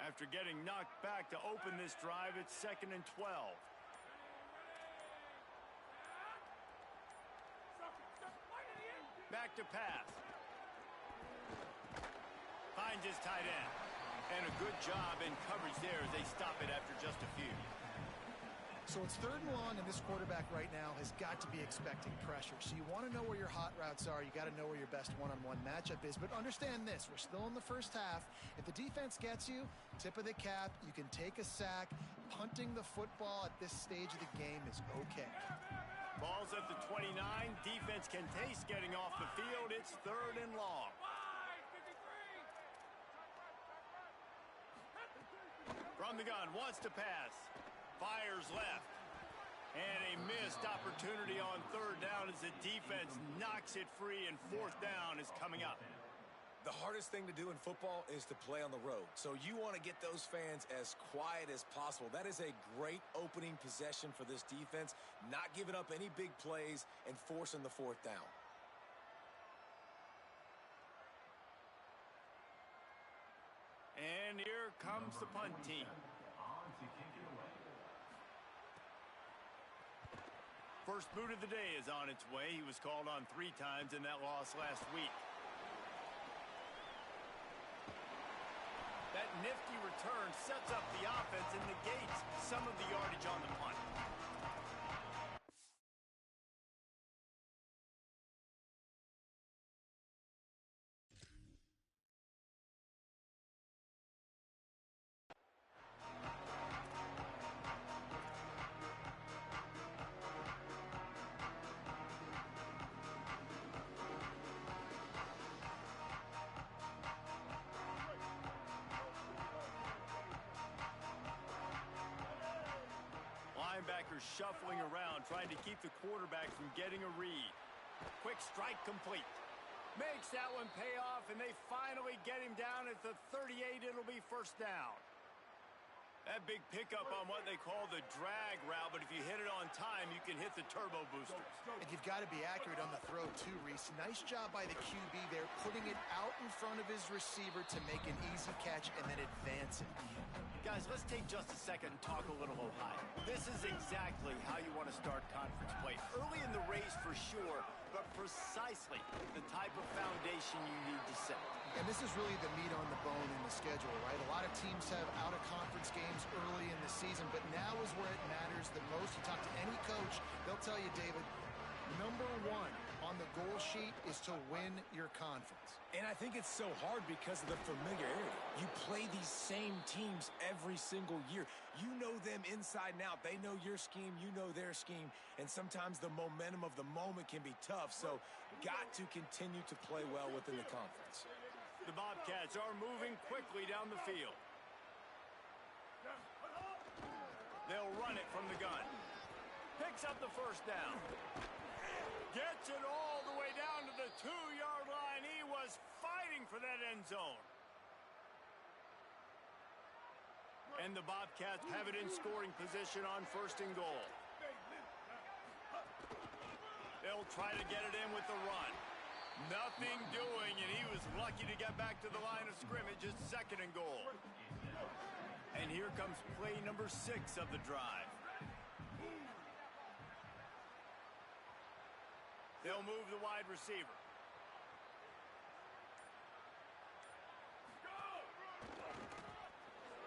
After getting knocked back to open this drive, it's 2nd and 12. Back to pass. Finds his tight end. And a good job in coverage there as they stop it after just a few. So it's 3rd and long, and this quarterback right now has got to be expecting pressure. So you want to know where your hot routes are. You got to know where your best one-on-one matchup is. But understand this, we're still in the first half. If the defense gets you, tip of the cap, you can take a sack. Punting the football at this stage of the game is okay. Ball's at the 29. Defense can taste getting off the field. It's 3rd and long. From the gun, wants to pass. Fires left. And a missed opportunity on 3rd down as the defense knocks it free, and 4th down is coming up. The hardest thing to do in football is to play on the road. So you want to get those fans as quiet as possible. That is a great opening possession for this defense, not giving up any big plays and forcing the 4th down. And here comes the punt team. First boot of the day is on its way. He was called on 3 times in that loss last week. That nifty return sets up the offense and negates some of the yardage on the punt. Linebackers shuffling around, trying to keep the quarterback from getting a read. Quick strike complete. Makes that one pay off, and they finally get him down at the 38. It'll be 1st down. That big pickup on what they call the drag route, but if you hit it on time, you can hit the turbo booster. And you've got to be accurate on the throw too, Reese. Nice job by the QB there, putting it out in front of his receiver to make an easy catch and then advance it. Guys, let's take just a second and talk a little Ohio. This is exactly how you want to start conference play. Early in the race for sure, but precisely the type of foundation you need to set. And this is really the meat on the bone in the schedule, right? A lot of teams have out-of-conference games early in the season, but now is where it matters the most. You talk to any coach, they'll tell you, David, number 1 on the goal sheet is to win your conference. And I think it's so hard because of the familiarity. You play these same teams every single year. You know them inside and out. They know your scheme, you know their scheme, and sometimes the momentum of the moment can be tough, so got to continue to play well within the conference. The Bobcats are moving quickly down the field. They'll run it from the gun. Picks up the 1st down. Gets it all the way down to the 2-yard line. He was fighting for that end zone. And the Bobcats have it in scoring position on 1st and goal. They'll try to get it in with the run. Nothing doing, and he was lucky to get back to the line of scrimmage. It's 2nd and goal. And here comes play number 6 of the drive. They'll move the wide receiver.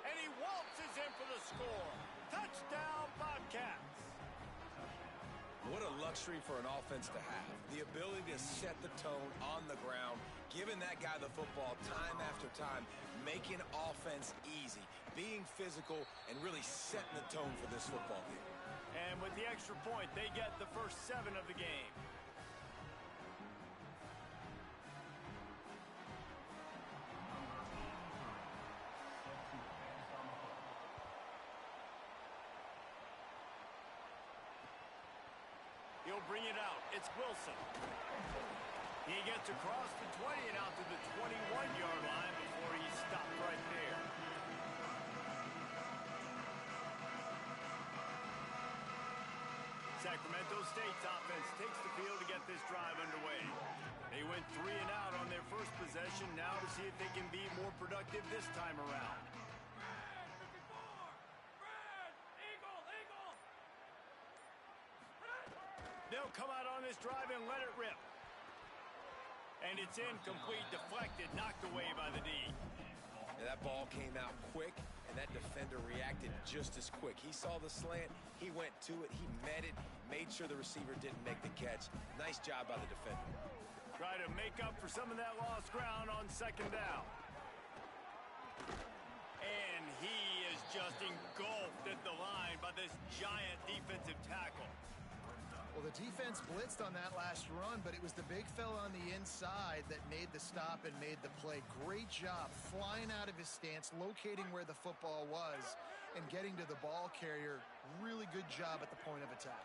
And he waltzes in for the score. Touchdown, Bobcats. What a luxury for an offense to have. The ability to set the tone on the ground, giving that guy the football time after time, making offense easy, being physical, and really setting the tone for this football game. And with the extra point, they get the first 7 of the game. He'll bring it out. It's Wilson. He gets across the 20 and out to the 21-yard line before he stopped right there. Sacramento State's offense takes the field to get this drive underway. They went 3 and out on their first possession. Now to see if they can be more productive this time around. They'll come out on this drive and let it rip. And it's incomplete, deflected, knocked away by the D. And that ball came out quick, and that defender reacted just as quick. He saw the slant, he went to it, he met it, made sure the receiver didn't make the catch. Nice job by the defender. Try to make up for some of that lost ground on second down. And he is just engulfed at the line by this giant defensive tackle. Well, the defense blitzed on that last run, but it was the big fella on the inside that made the stop and made the play. Great job flying out of his stance, locating where the football was, and getting to the ball carrier. Really good job at the point of attack.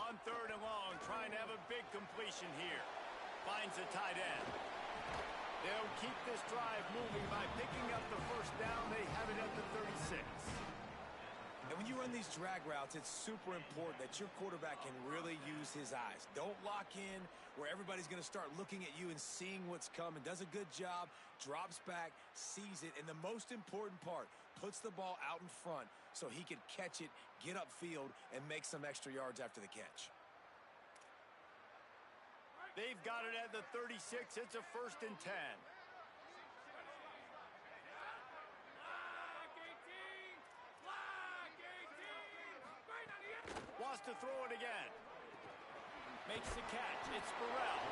On third and long, trying to have a big completion here. Finds a tight end. They'll keep this drive moving by picking up the first down. They have it at the 36. And when you run these drag routes, it's super important that your quarterback can really use his eyes. Don't lock in where everybody's going to start looking at you and seeing what's coming. Does a good job, drops back, sees it, and the most important part, puts the ball out in front so he can catch it, get upfield, and make some extra yards after the catch. They've got it at the 36. It's a 1st and 10. Wants to throw it again. Makes the catch. It's Burrell.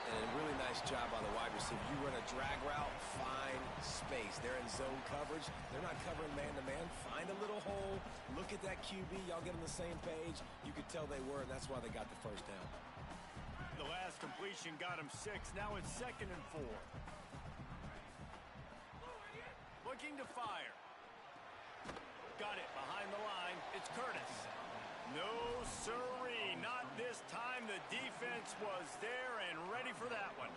And a really nice job by the wide receiver. You run a drag route, find space. They're in zone coverage. They're not covering man-to-man. Find a little hole. Look at that QB. Y'all get on the same page. You could tell they were, and that's why they got the first down. The last completion got him 6. Now it's 2nd and 4. Looking to fire. Got it behind the line. It's Curtis. No, sirree, not this time. The defense was there and ready for that one.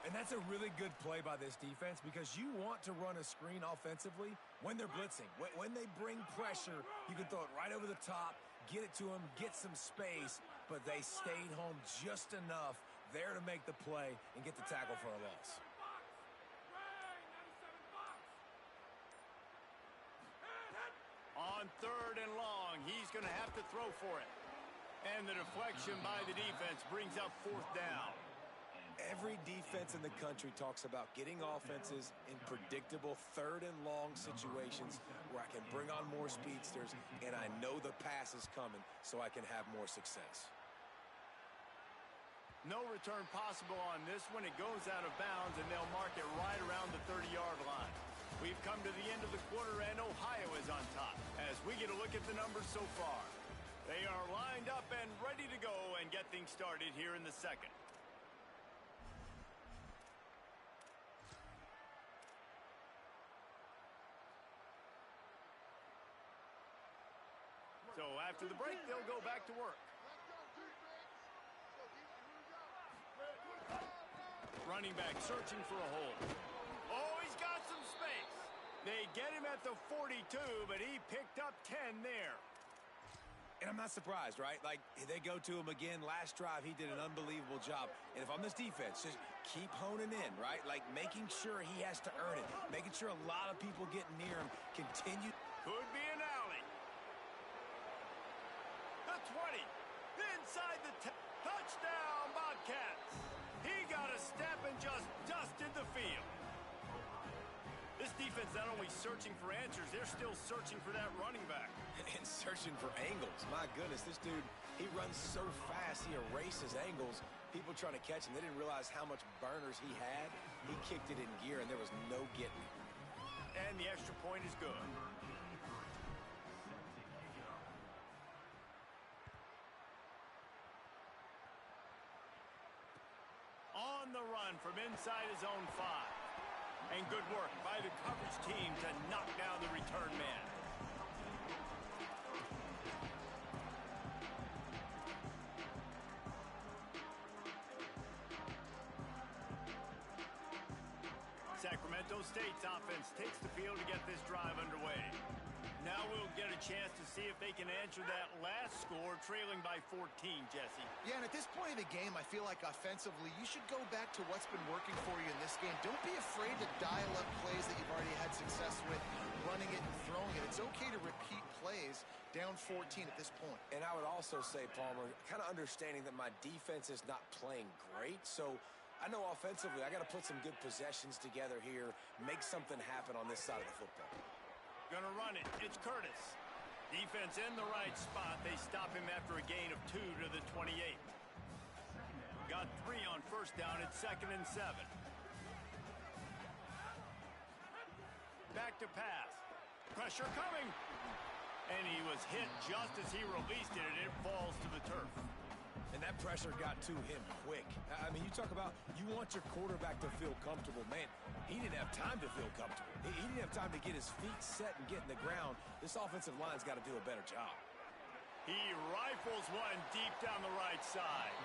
And that's a really good play by this defense because you want to run a screen offensively when they're blitzing. When they bring pressure, you can throw it right over the top, get it to them, get some space, but they stayed home just enough there to make the play and get the tackle for a loss. On third and long, he's going to have to throw for it. And the deflection by the defense brings up 4th down. Every defense in the country talks about getting offenses in predictable third and long situations where I can bring on more speedsters and I know the pass is coming so I can have more success. No return possible on this one. It goes out of bounds and they'll mark it right around the 30-yard line. We've come to the end of the quarter, and Ohio is on top as we get a look at the numbers so far. They are lined up and ready to go and get things started here in the second. So after the break, they'll go back to work. Running back searching for a hole. Oh, he's got some space. They get him at the 42, but he picked up 10 there. And I'm not surprised, right? Like, they go to him again. Last drive, he did an unbelievable job. And if I'm this defense, just keep honing in, right? Like, making sure he has to earn it. Making sure a lot of people get near him. Continue. Could be an alley. The 20. Inside the touchdown, Bobcats. He got a step and just dusted the field. This defense not only searching for answers, they're still searching for that running back. And searching for angles. My goodness, this dude, he runs so fast, he erases angles. People trying to catch him, they didn't realize how much burners he had. He kicked it in gear, and there was no getting it. And the extra point is good. On the run from inside his own 5. And good work by the coverage team to knock down the return man. Sacramento State's offense takes the field to get this drive underway. Now we'll get a chance to see if they can answer that last score, trailing by 14, Jesse. Yeah, and at this point of the game, I feel like offensively, you should go back to what's been working for you in this game. Don't be afraid to dial up plays that you've already had success with, running it and throwing it. it's okay to repeat plays down 14 at this point. And I would also say, Palmer, kind of understanding that my defense is not playing great, so I know offensively I got to put some good possessions together here, make something happen on this side of the football. Gonna run it. It's Curtis. Defense in the right spot. They stop him after a gain of 2 to the 28. Got 3 on first down. It's 2nd and 7. Back to pass. Pressure coming. And he was hit just as he released it, and it falls to the turf. And that pressure got to him quick. I mean, you talk about you want your quarterback to feel comfortable. Man, he didn't have time to feel comfortable. He didn't have time to get his feet set and get in the ground. This offensive line's got to do a better job. He rifles one deep down the right side.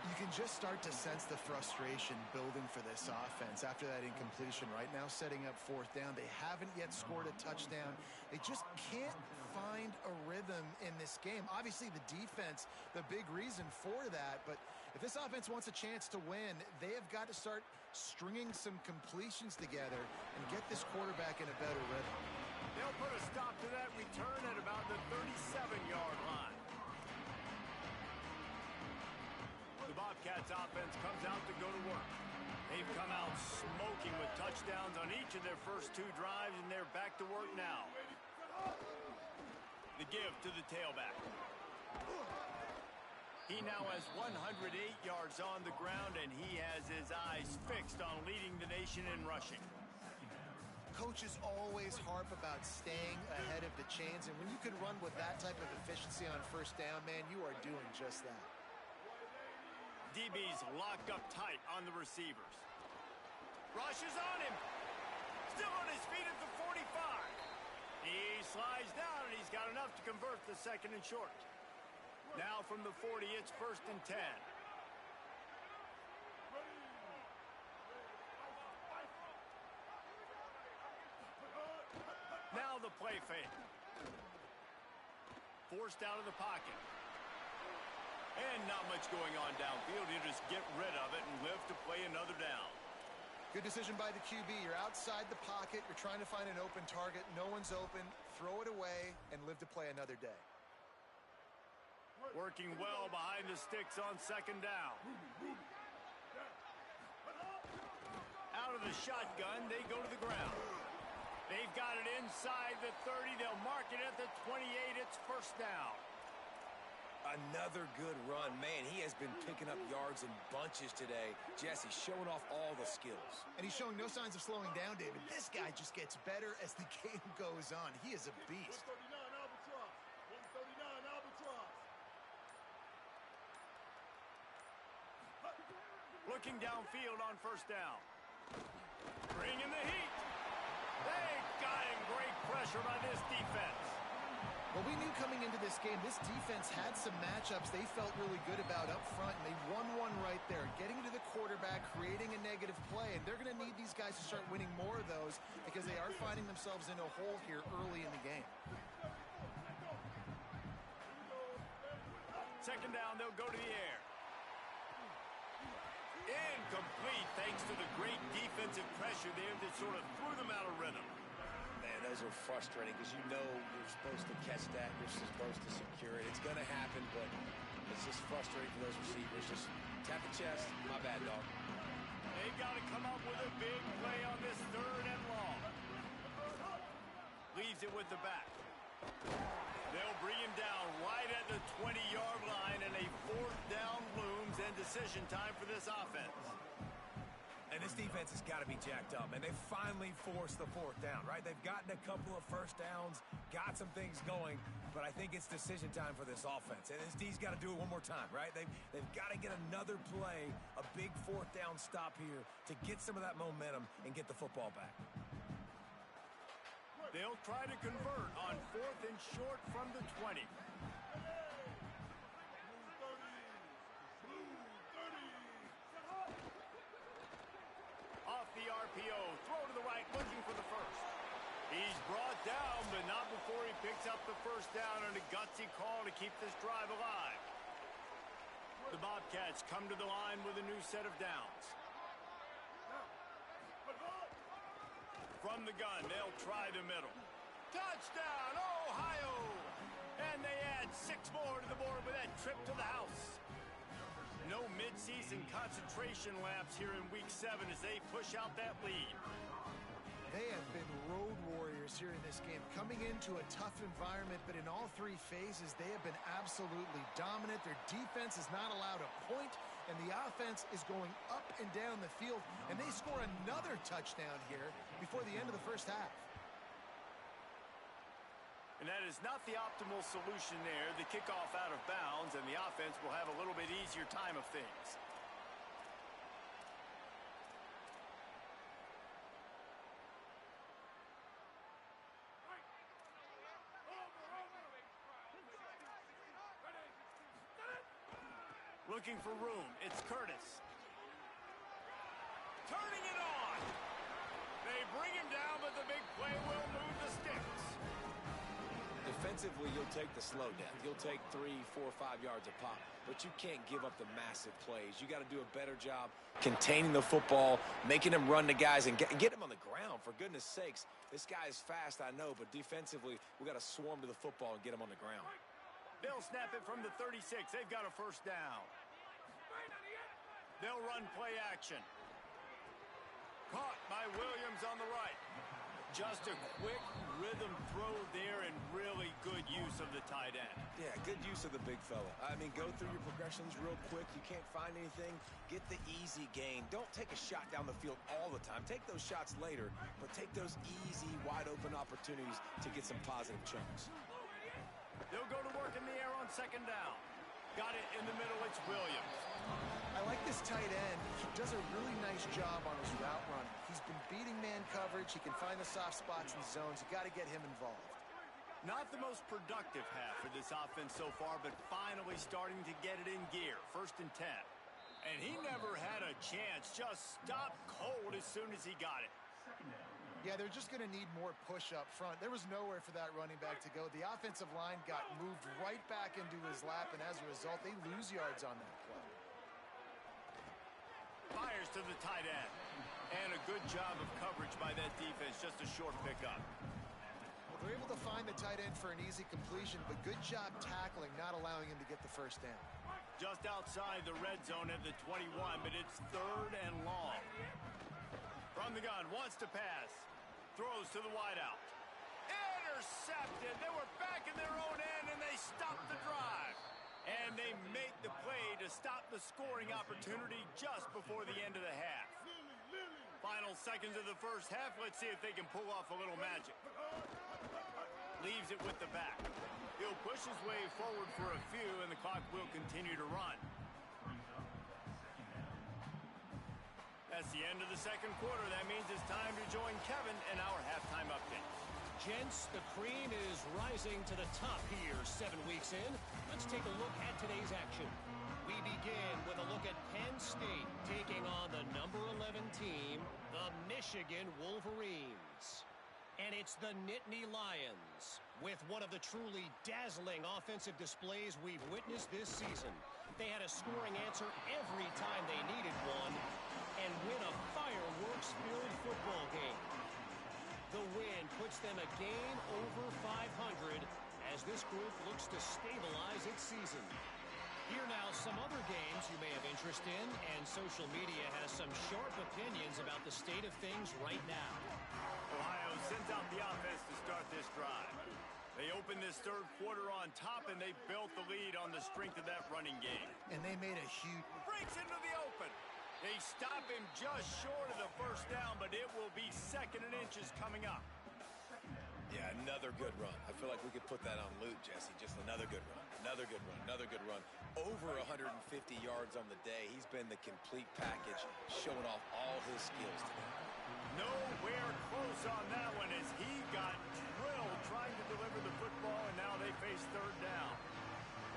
You can just start to sense the frustration building for this offense after that incompletion. Right now, setting up 4th down. They haven't yet scored a touchdown. They just can't find a rhythm in this game. Obviously, the defense, the big reason for that. But if this offense wants a chance to win, they have got to start stringing some completions together and get this quarterback in a better rhythm. They'll put a stop to that return at about the 37-yard line. The Bobcats offense comes out to go to work. They've come out smoking with touchdowns on each of their first 2 drives, and they're back to work now. The give to the tailback. He now has 108 yards on the ground, and he has his eyes fixed on leading the nation in rushing. Coaches always harp about staying ahead of the chains, and when you can run with that type of efficiency on first down, man, you are doing just that. DB's locked up tight on the receivers. Rush is on him. Still on his feet at the 45. He slides down, and he's got enough to convert the 2nd and short. Now from the 40, it's 1st and 10. Now the play fake. Forced out of the pocket. And not much going on downfield. You just get rid of it and live to play another down. Good decision by the QB. You're outside the pocket. You're trying to find an open target. No one's open. Throw it away and live to play another day. Working well behind the sticks on 2nd down. Out of the shotgun, they go to the ground. They've got it inside the 30. They'll mark it at the 28. It's 1st down. Another good run. Man, he has been picking up yards in bunches today. Jesse showing off all the skills. And he's showing no signs of slowing down, David. This guy just gets better as the game goes on. He is a beast. 139 Albatross. 139 Albatross. Looking downfield on 1st down. Bringing the heat. They got him. Great pressure by this defense. Well, we knew coming into this game, this defense had some matchups they felt really good about up front, and they won one right there, getting to the quarterback, creating a negative play, and they're going to need these guys to start winning more of those because they are finding themselves in a hole here early in the game. 2nd down, they'll go to the air. Incomplete thanks to the great defensive pressure there that sort of threw them out of rhythm. Man, those are frustrating because you know you're supposed to catch that. You're supposed to secure it. It's going to happen, but it's just frustrating for those receivers. Just tap the chest. My bad, dog. They've got to come up with a big play on this 3rd and long. Leaves it with the back. They'll bring him down right at the 20-yard line, and a 4th down looms, and decision time for this offense. And this defense has got to be jacked up, and they finally forced the 4th down, right? They've gotten a couple of first downs, got some things going, but I think it's decision time for this offense. And this D's got to do it one more time, right? They've got to get another play, a big 4th down stop here to get some of that momentum and get the football back. They'll try to convert on 4th and short from the 20. Off the RPO, throw to the right, looking for the first. He's brought down, but not before he picks up the 1st down on a gutsy call to keep this drive alive. The Bobcats come to the line with a new set of downs. From the gun, they'll try the middle. Touchdown! trip to the house. No mid-season concentration laps here in Week 7 as they push out that lead. They have been road warriors here in this game, coming into a tough environment, but in all three phases, they have been absolutely dominant. Their defense is not allowed a point, and the offense is going up and down the field, and they score another touchdown here before the end of the first half. And that is not the optimal solution there. The kickoff out of bounds, and the offense will have a little bit easier time of things. Looking for room. It's Curtis. Turning it on. They bring him down, but the big play will move the sticks. Defensively, you'll take the slow down. You'll take 3, 4, 5 yards a pop, but you can't give up the massive plays. You got to do a better job containing the football, making them run to guys, and get him on the ground, for goodness sakes. This guy is fast, I know, but defensively, we got to swarm to the football and get him on the ground. They'll snap it from the 36. They've got a first down. They'll run play action. Caught by Williams on the right. Just a quick rhythm throw there and really good use of the tight end. Yeah, good use of the big fella. I mean, go through your progressions real quick. You can't find anything. Get the easy gain. Don't take a shot down the field all the time. Take those shots later, but take those easy, wide-open opportunities to get some positive chunks. They'll go to work in the air on second down. Got it in the middle. It's Williams. I like this tight end. He does a really nice job on his route run. He's been beating man coverage. He can find the soft spots in the zones. You got to get him involved. Not the most productive half for this offense so far, but finally starting to get it in gear. 1st and 10. And he never had a chance. Just stopped cold as soon as he got it. Yeah, they're just going to need more push up front. There was nowhere for that running back to go. The offensive line got moved right back into his lap, and as a result, they lose yards on that play. Fires to the tight end. And a good job of coverage by that defense. Just a short pickup. Well, they're able to find the tight end for an easy completion, but good job tackling, not allowing him to get the first down. Just outside the red zone at the 21, but it's 3rd and long. From the gun, wants to pass. Throws to the wideout. Intercepted. They were back in their own end, and they stopped the drive. And they make the play to stop the scoring opportunity just before the end of the half. Final seconds of the first half. Let's see if they can pull off a little magic. Leaves it with the back. He'll push his way forward for a few, and the clock will continue to run. That's the end of the second quarter. That means it's time to join Kevin in our halftime update. Gents, the cream is rising to the top here 7 weeks in. Let's take a look at today's action. We begin with a look at Penn State taking on the number 11 team, the Michigan Wolverines. And it's the Nittany Lions with one of the truly dazzling offensive displays we've witnessed this season. They had a scoring answer every time they needed one and win a fireworks-filled football game. The win puts them a game over 500 as this group looks to stabilize its season. Here now some other games you may have interest in, and social media has some sharp opinions about the state of things right now. Ohio sends out the offense to start this drive. They opened this third quarter on top, and they built the lead on the strength of that running game. And they made a huge... Breaks into the open. They stop him just short of the first down, but it will be 2nd and inches coming up. Yeah, another good run. I feel like we could put that on loop, Jesse. Just another good run. Another good run. Another good run. Over 150 yards on the day. He's been the complete package, showing off all his skills today. Nowhere close on that one as he got drilled trying to deliver the football, and now they face 3rd down.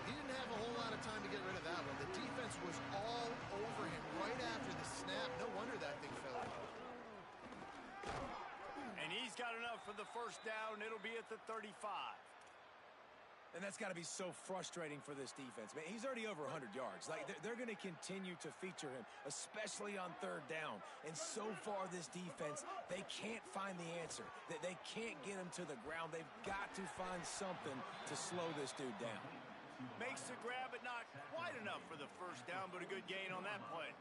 He didn't have a whole lot of time to get rid of that one. The defense was all over him right after the snap. No wonder that thing fell out. And he's got enough for the first down. It'll be at the 35. And that's got to be so frustrating for this defense. Man, he's already over 100 yards. Like, they're going to continue to feature him, especially on 3rd down. And so far, this defense, they can't find the answer. They can't get him to the ground. They've got to find something to slow this dude down. Makes the grab, but not quite enough for the first down, but a good gain on that play.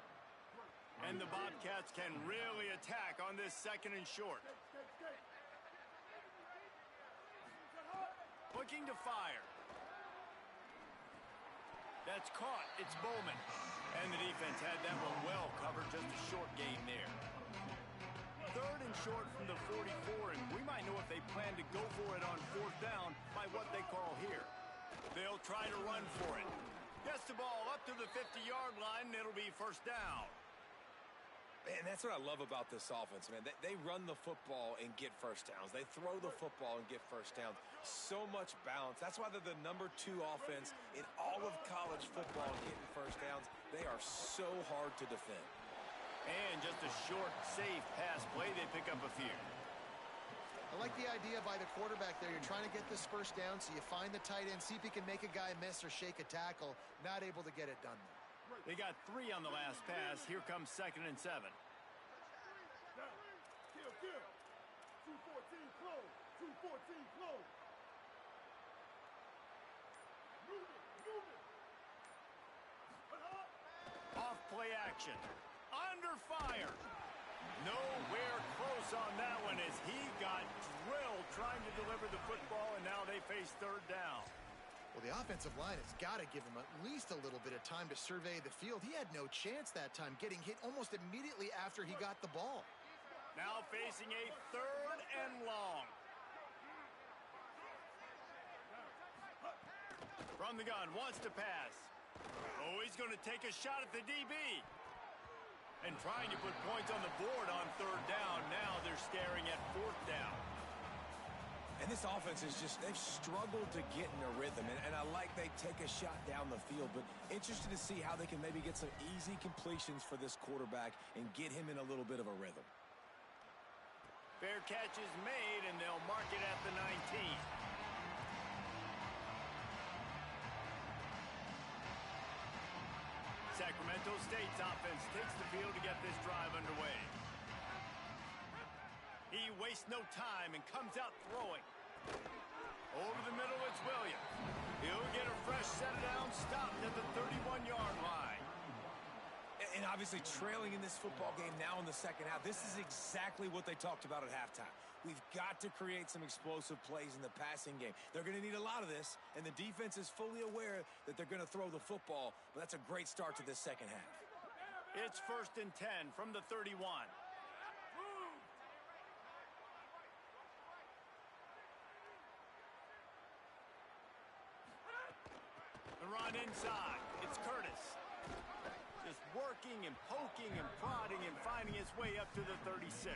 And the Bobcats can really attack on this second and short. Looking to fire. That's caught. It's Bowman. And the defense had that one well covered. Just a short gain there. Third and short from the 44, and we might know if they plan to go for it on fourth down by what they call here. They'll try to run for it. Gets the ball up to the 50-yard line, and it'll be first down. And that's what I love about this offense, man. They run the football and get first downs. They throw the football and get first downs. So much balance. That's why they're the #2 offense in all of college football getting first downs. They are so hard to defend. And just a short, safe pass play. They pick up a few. I like the idea by the quarterback there. You're trying to get this first down, so you find the tight end, see if he can make a guy miss or shake a tackle. Not able to get it done. They got 3 on the last pass. Here comes 2nd and 7. Kill. 2-14 close. 2-14 close. Move it. Off play action. Under fire. Nowhere close on that one as he got drilled trying to deliver the football, and now they face third down. Well, the offensive line has got to give him at least a little bit of time to survey the field. He had no chance that time, getting hit almost immediately after he got the ball. Now facing a 3rd and long. From the gun, wants to pass. Oh, he's going to take a shot at the DB. And trying to put points on the board on 3rd down. Now they're staring at 4th down. And this offense is just, they've struggled to get in a rhythm. And I like they take a shot down the field, but interested to see how they can maybe get some easy completions for this quarterback and get him in a little bit of a rhythm. Fair catch is made, and they'll mark it at the 19. Sacramento State's offense takes the field to get this drive underway. He wastes no time and comes out throwing. Over the middle, it's Williams. He'll get a fresh set down, stopped at the 31-yard line. And obviously trailing in this football game now in the second half. This is exactly what they talked about at halftime. We've got to create some explosive plays in the passing game. They're going to need a lot of this, and the defense is fully aware that they're going to throw the football, but that's a great start to this second half. It's 1st and 10 from the 31. The run inside. It's Curtis. Just working and poking and prodding and finding his way up to the 36.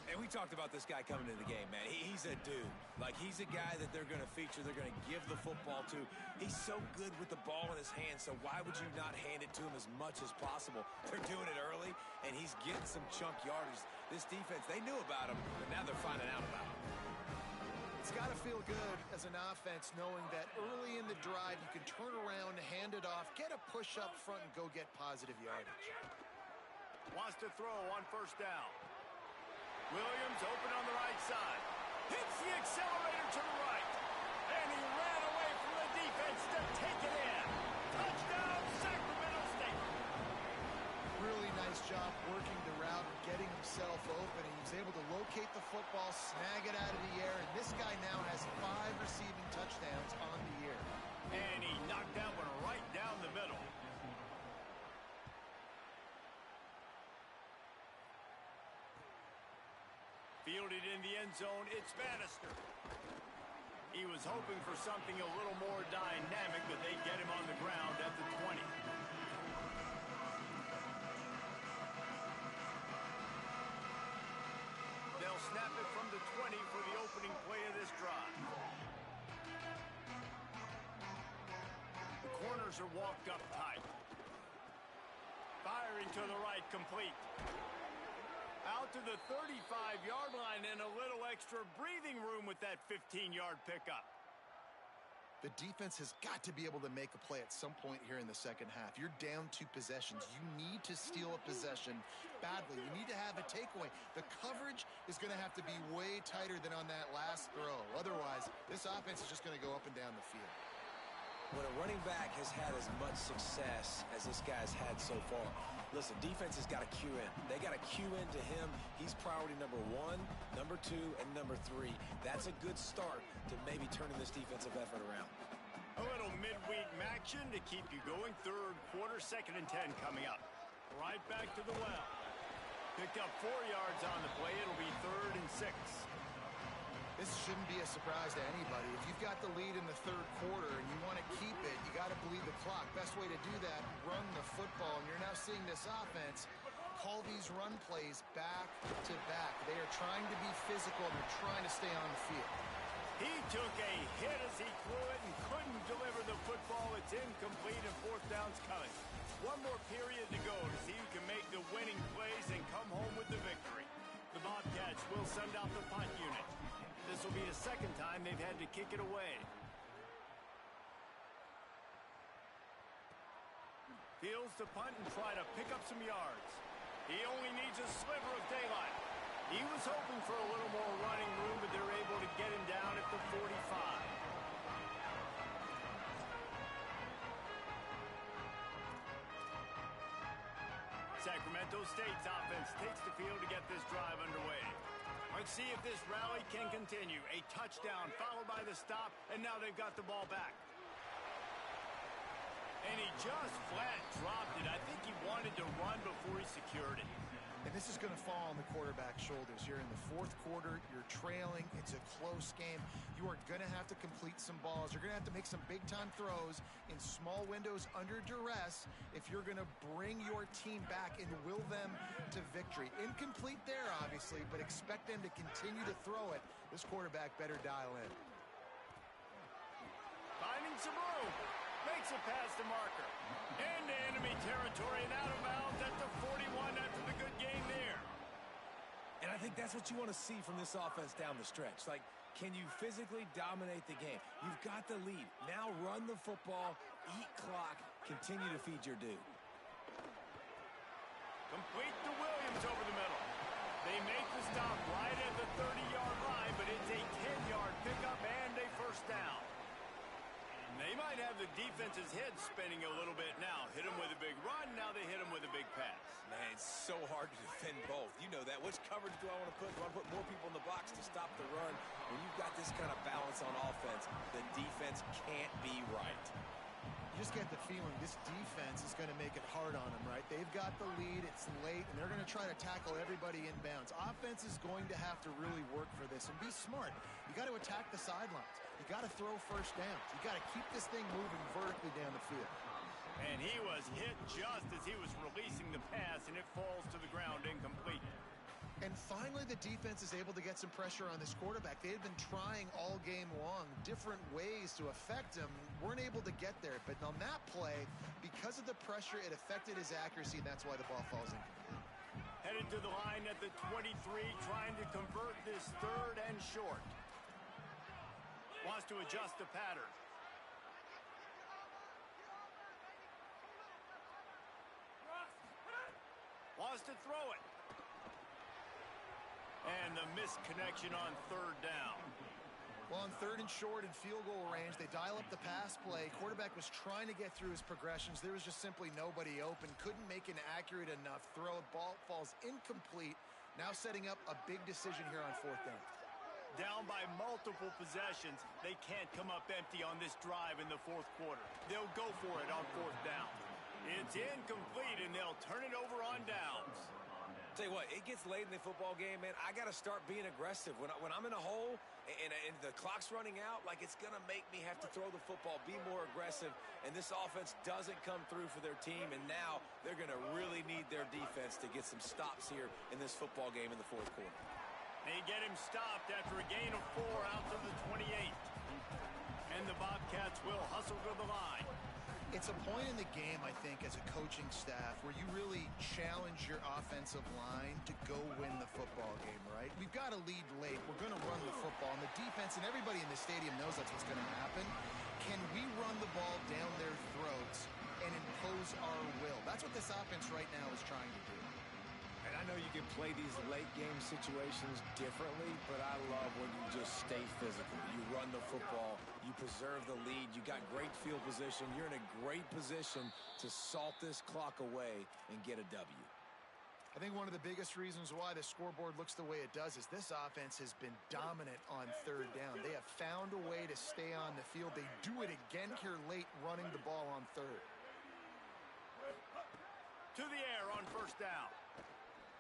And we talked about this guy coming into the game, man. He's a dude. Like, he's a guy that they're going to feature, they're going to give the football to. He's so good with the ball in his hands, so why would you not hand it to him as much as possible? They're doing it early, and he's getting some chunk yardage. This defense, they knew about him, but now they're finding out about him. It's got to feel good as an offense knowing that early in the drive you can turn around, hand it off, get a push up front, and go get positive yardage. Wants to throw on 1st down. Williams open on the right side. Hits the accelerator to the right. And he ran away from the defense to take it in. Touchdown, Sacramento State. Really nice job working the route and getting himself open. He was able to locate the football, snag it out of the air, and this guy now has 5 receiving touchdowns on the year. And he knocked that one right down the middle. Fielded in the end zone, it's Bannister. He was hoping for something a little more dynamic, but they get him on the ground at the 20. They'll snap it from the 20 for the opening play of this drive. The corners are walked up tight. Firing to the right, complete. Out to the 35-yard line and a little extra breathing room with that 15-yard pickup. The defense has got to be able to make a play at some point here in the second half. You're down 2 possessions. You need to steal a possession badly. You need to have a takeaway. The coverage is going to have to be way tighter than on that last throw. Otherwise, this offense is just going to go up and down the field. When a running back has had as much success as this guy's had so far, listen, defense has got to cue in. They got to cue into him. He's priority number 1, number 2, and number 3. That's a good start to maybe turning this defensive effort around. A little midweek action to keep you going. Third quarter, 2nd and 10 coming up. Right back to the well. Picked up 4 yards on the play. It'll be 3rd and 6. This shouldn't be a surprise to anybody. If you've got the lead in the third quarter and you want to keep it, you got to bleed the clock. Best way to do that, run the football. And you're now seeing this offense call these run plays back to back. They are trying to be physical and they're trying to stay on the field. He took a hit as he threw it and couldn't deliver the football. It's incomplete and 4th down's coming. One more period to go to see who can make the winning plays and come home with the victory. The Bobcats will send out the punt unit. This will be the 2nd time they've had to kick it away. Fields to punt and try to pick up some yards. He only needs a sliver of daylight. He was hoping for a little more running room, but they're able to get him down at the 45. Sacramento State's offense takes the field to get this drive underway. Let's see if this rally can continue. A touchdown followed by the stop, and now they've got the ball back. And he just flat dropped it. I think he wanted to run before he secured it. And this is going to fall on the quarterback's shoulders. You're in the 4th quarter. You're trailing. It's a close game. You are going to have to complete some balls. You're going to have to make some big-time throws in small windows under duress if you're going to bring your team back and will them to victory. Incomplete there, obviously, but expect them to continue to throw it. This quarterback better dial in. Finding some room. Makes it past the marker. Into enemy territory and out of bounds at the 41 after the good game there. And I think that's what you want to see from this offense down the stretch. Like, can you physically dominate the game? You've got the lead. Now run the football, eat clock, continue to feed your dude. Complete to Williams over the middle. They make the stop right at the 30-yard line, but it's a 10-yard pickup and a 1st down. They might have the defense's head spinning a little bit now. Hit him with a big run, now they hit him with a big pass. Man, it's so hard to defend both. You know that. Which coverage do I want to put? Do I put more people in the box to stop the run? When you've got this kind of balance on offense, the defense can't be right. You just get the feeling this defense is going to make it hard on them, right? They've got the lead, it's late, and they're going to try to tackle everybody inbounds. Offense is going to have to really work for this and be smart. You got to attack the sidelines. You got to throw 1st downs. You got to keep this thing moving vertically down the field. And he was hit just as he was releasing the pass, and it falls to the ground incomplete. And finally, the defense is able to get some pressure on this quarterback. They had been trying all game long different ways to affect him, weren't able to get there. But on that play, because of the pressure, it affected his accuracy, and that's why the ball falls incomplete. Headed to the line at the 23, trying to convert this 3rd and short. Wants to adjust the pattern. Wants to throw it. And the missed connection on 3rd down. Well, on 3rd and short and field goal range, they dial up the pass play. Quarterback was trying to get through his progressions. There was just simply nobody open. Couldn't make an accurate enough throw. Ball falls incomplete. Now setting up a big decision here on 4th down. Down by multiple possessions. They can't come up empty on this drive in the 4th quarter. They'll go for it on 4th down. It's incomplete, and they'll turn it over on downs. Tell you what, it gets late in the football game, man. I got to start being aggressive. When I'm in a hole and the clock's running out, like, it's going to make me have to throw the football, be more aggressive, and this offense doesn't come through for their team, and now they're going to really need their defense to get some stops here in this football game in the 4th quarter. They get him stopped after a gain of 4 out to the 28. And the Bobcats will hustle to the line. It's a point in the game, I think, as a coaching staff where you really challenge your offensive line to go win the football game, right? We've got to lead late. We're going to run the football. And the defense and everybody in the stadium knows that's what's going to happen. Can we run the ball down their throats and impose our will? That's what this offense right now is trying to do. And I know you can play these late game situations differently, but I love when you just stay physical. You run the football. You preserve the lead. You got great field position. You're in a great position to salt this clock away and get a W. I think one of the biggest reasons why the scoreboard looks the way it does is this offense has been dominant on third down. They have found a way to stay on the field. They do it again here late, running the ball on third. To the air on first down.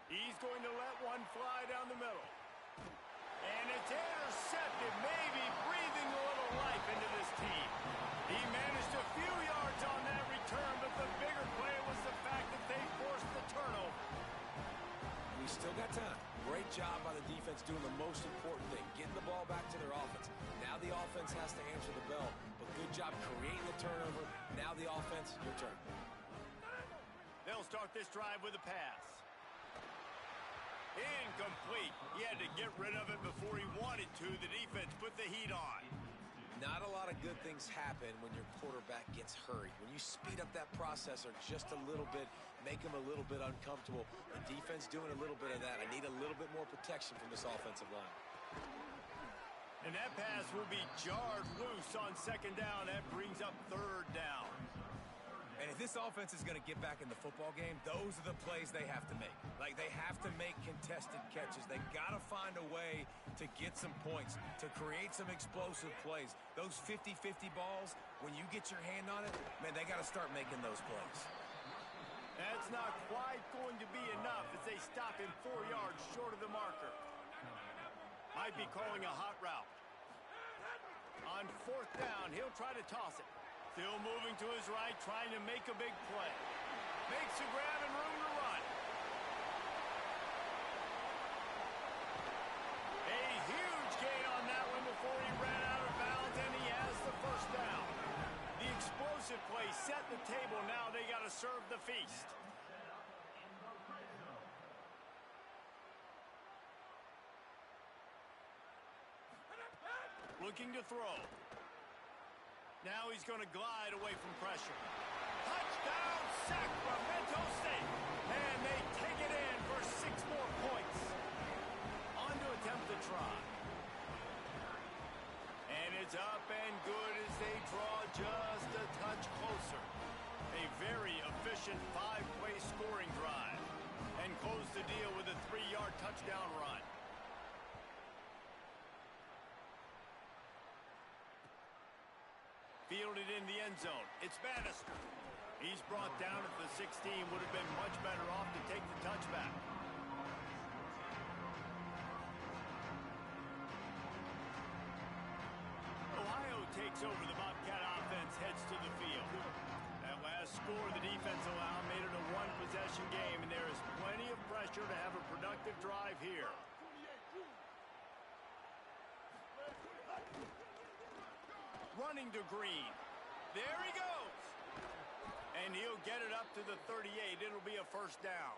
He's going to let one fly down the middle. And it's intercepted, maybe breathing a little life into this team. He managed a few yards on that return, but the bigger play was the fact that they forced the turnover. We still got time. Great job by the defense doing the most important thing, getting the ball back to their offense. Now the offense has to answer the bell, but good job creating the turnover. Now the offense, your turn. They'll start this drive with a pass. Incomplete. He had to get rid of it before he wanted to. The defense put the heat on. Not a lot of good things happen when your quarterback gets hurried. When you speed up that processor just a little bit, make him a little bit uncomfortable. The defense doing a little bit of that. I need a little bit more protection from this offensive line. And that pass will be jarred loose on second down. That brings up third down. And if this offense is going to get back in the football game, those are the plays they have to make. Like, they have to make contested catches. They got to find a way to get some points, to create some explosive plays. Those 50-50 balls, when you get your hand on it, man, they got to start making those plays. That's not quite going to be enough as they stop him 4 yards short of the marker. Might be calling a hot route. On fourth down, he'll try to toss it. Still moving to his right, trying to make a big play. Makes a grab and room to run. A huge gain on that one before he ran out of bounds, and he has the first down. The explosive play set the table. Now they got to serve the feast. Looking to throw. Now he's going to glide away from pressure. Touchdown, Sacramento State. And they take it in for 6 more points. On to attempt the try. And it's up and good as they draw just a touch closer. A very efficient 5-play scoring drive. And close the deal with a 3-yard touchdown run. Fielded in the end zone. It's Bannister. He's brought down at the 16. Would have been much better off to take the touchback. Ohio takes over. The Bobcat offense heads to the field. That last score the defense allowed made it a 1-possession game, and there is plenty of pressure to have a productive drive here. Running to Green. There he goes. And he'll get it up to the 38. It'll be a first down.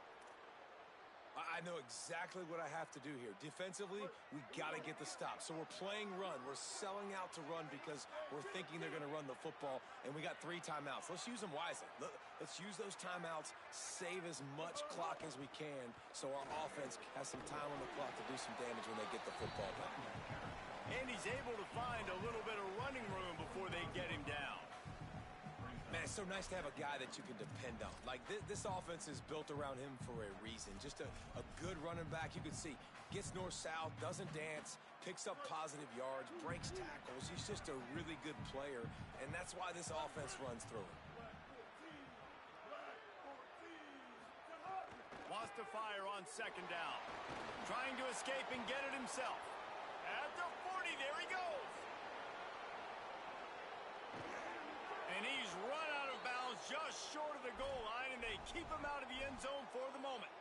I know exactly what I have to do here. Defensively, we got to get the stop. So we're playing run. We're selling out to run because we're thinking they're going to run the football, and we got 3 timeouts. Let's use them wisely. Let's use those timeouts, save as much clock as we can so our offense has some time on the clock to do some damage when they get the football back. And he's able to find a little bit of running room before they get him down. Man, it's so nice to have a guy that you can depend on. Like, this offense is built around him for a reason. Just a good running back. You can see, gets north-south, doesn't dance, picks up positive yards, breaks tackles. He's just a really good player, and that's why this offense runs through him. Wants to fire on second down. Trying to escape and get it himself. At the 40, there he goes. And he's run out of bounds just short of the goal line, and they keep him out of the end zone for the moment.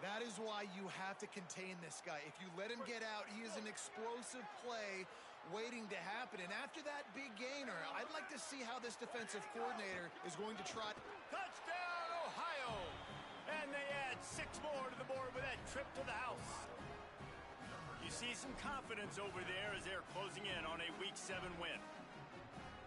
That is why you have to contain this guy. If you let him get out, he is an explosive play waiting to happen. And after that big gainer, I'd like to see how this defensive coordinator is going to try. Touchdown, Ohio! And they add 6 more to the board with that trip to the house. You see some confidence over there as they're closing in on a Week 7 win.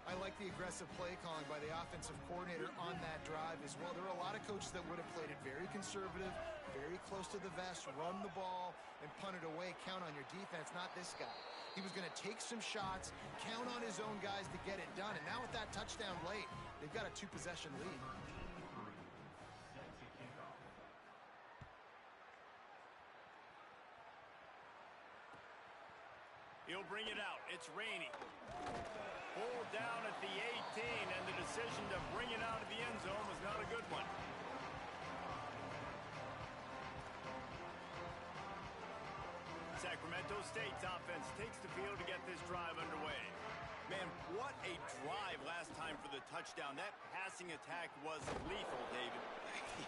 I like the aggressive play calling by the offensive coordinator on that drive as well. There are a lot of coaches that would have played it very conservative, very close to the vest, run the ball, and punt it away. Count on your defense, not this guy. He was going to take some shots, count on his own guys to get it done. And now with that touchdown late, they've got a 2-possession lead. He'll bring it out. It's Rainey. Pulled down at the 18, and the decision to bring it out of the end zone was not a good one. Sacramento State's offense takes the field to get this drive underway. Man, what a drive last time for the touchdown. That passing attack was lethal, David.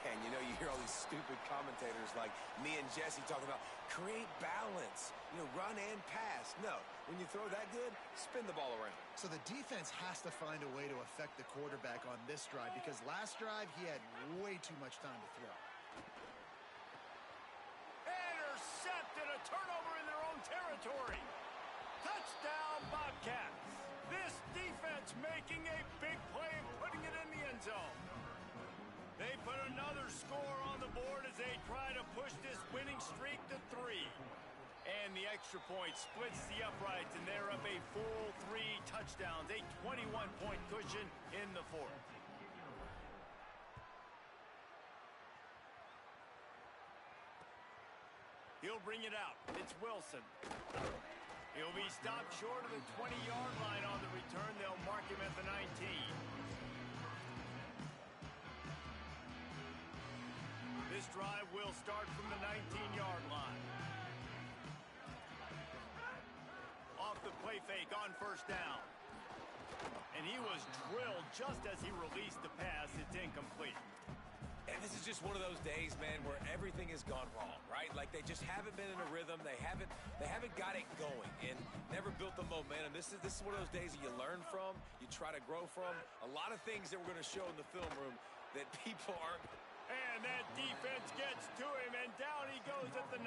Yeah, and you hear all these stupid commentators like me and Jesse talking about create balance, run and pass. No, when you throw that good, spin the ball around. So the defense has to find a way to affect the quarterback on this drive because last drive he had way too much time to throw. Intercepted, a turnover in their own territory. Touchdown, Bobcats. This defense making a big play and putting it in the end zone. They put another score on the board as they try to push this winning streak to 3. And the extra point splits the uprights, and they're up a full 3 touchdowns, a 21-point cushion in the fourth. He'll bring it out. It's Wilson. He'll be stopped short of the 20-yard line on the return. They'll mark him at the 19. This drive will start from the 19-yard line. Off the play fake on first down. And he was drilled just as he released the pass. It's incomplete. And this is just one of those days, man, where everything has gone wrong, right? Like they just haven't been in a rhythm. They haven't got it going and never built the momentum. This is one of those days that you learn from, you try to grow from. A lot of things that we're going to show in the film room that people aren't. And that defense gets to him, and down he goes at the 9.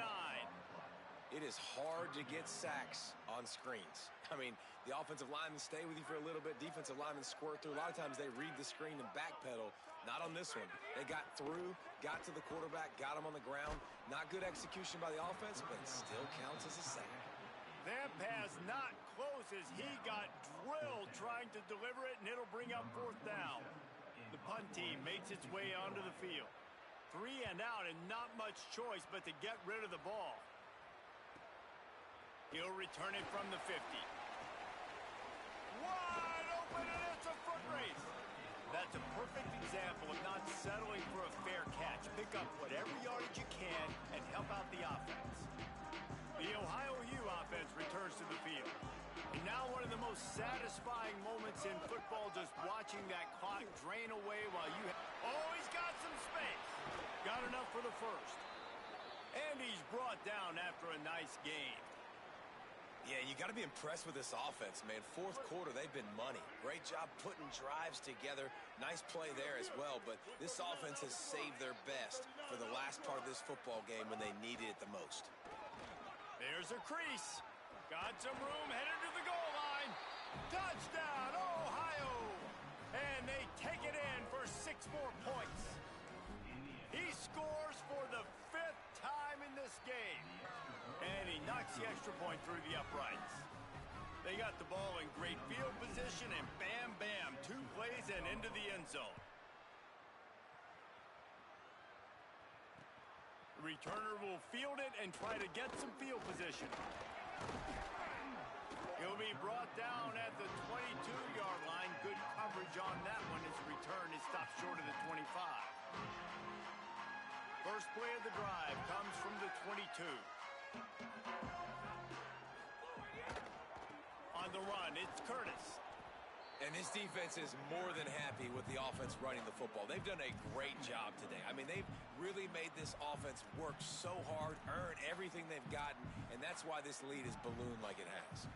It is hard to get sacks on screens. I mean, the offensive linemen stay with you for a little bit. Defensive linemen squirt through. A lot of times they read the screen and backpedal. Not on this one. They got through, got to the quarterback, got him on the ground. Not good execution by the offense, but it still counts as a sack. That pass not close as he got drilled trying to deliver it, and it'll bring up fourth down. The punt team makes its way onto the field. 3 and out, and not much choice but to get rid of the ball. He'll return it from the 50. Wide open, and it's a foot race. That's a perfect example of not settling for a fair catch. Pick up whatever yardage you can and help out the offense. The Ohio U offense returns to the field. And now one of the most satisfying moments in football, just watching that clock drain away while you oh, he's got some space. Got enough for the first. And he's brought down after a nice game. Yeah, you got to be impressed with this offense, man. Fourth quarter, they've been money. Great job putting drives together. Nice play there as well, but this offense has saved their best for the last part of this football game when they needed it the most. There's a crease. Got some room, headed to the goal line. Touchdown, Ohio! And they take it in for 6 more points. He scores for the 5th time in this game. And he knocks the extra point through the uprights. They got the ball in great field position, and bam, bam, 2 plays and into the end zone. The returner will field it and try to get some field position. He'll be brought down at the 22-yard line. Good coverage on that one as the return is stopped short of the 25. First play of the drive comes from the 22. On the run, it's Curtis. And this defense is more than happy with the offense running the football. They've done a great job today. I mean, they've really made this offense work so hard, earn everything they've gotten, and that's why this lead is ballooned like it has.